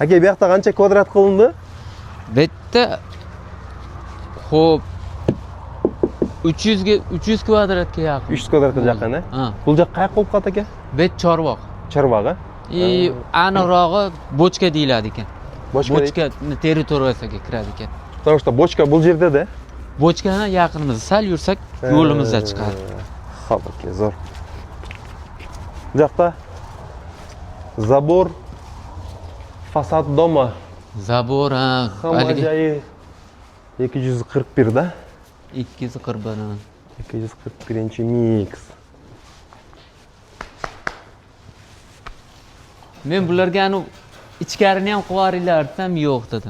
Aka, bu yoqda qancha kvadrat qilindi? Bu yerda xo'p 300 kvadratga yaqin. 300 kvadratga yaqin. Ha. Bu joy qayoq bo'lib qoldi aka? Bu yer Chorvoq. Chorvoq. Aniqrog'i bochka deyiladi ekan. Bochka territoriyasiga kiradi ekan. Потому что bochka bu yerda-da. Bochkani yaqinimizda, sal yursak yo'limizda chiqadi. Xo'p, aka, zo'r. Bu yoqda zabor fasad doma. Zabor, Hamajoyi 241 da. 241. 241-mix. Men bularga anu ichkarini ham qivoringlar desam yo'q dedi.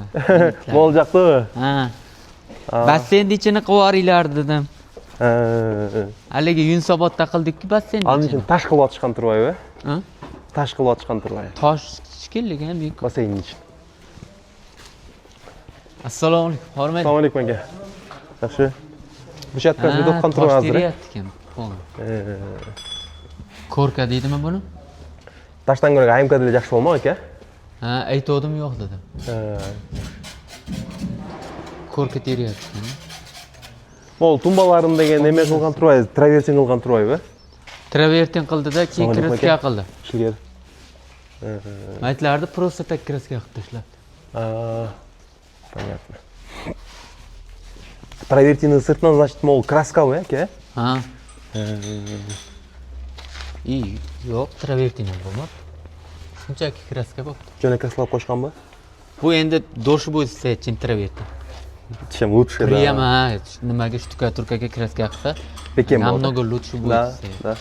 Bo'lajaqdi. Ha. Basseynni ichini qivoringlar dedim. Haligi Yunusobodda qildik-ku basseynni. Aning uchun tash qilib otishgan turibdi. Ha? Tash qilib otishgan turibdi. Tosh shekilli ham buyuk. Basseynning ichi. Assalomu alaykum. Hormat. Assalomu alaykum aka. Yaxshi. Bu shatkasi o'tgan turibdi hozir. Korka deydimi buni? Tashdan ko'ra AMK dili yaxshi bo'lmoq aka. Ha, aytdim yo'q dedim. Korka teryapti. Mol tumbalarini degan nima qilgan turibdi? Travertin qilgan turibdi. Travertin qildi-da, keyin kraska qildi. Ishlar. Maytlarni просто tak kraska qilib tashlabdi. Понятно. Travertinni sirtdan, значит, mol kraskovoy aka. Ha. Yo'q, travertin bo'lmadi. Shunchaki kraska bo'ldi. Jo'nakaslab qo'shganmi? Bu endi doshi bo'lsa, chin travertin. Чем лучше, да. Прямо nimaga shtukaturkaga kraska qilsa, намного лучше будет. Да.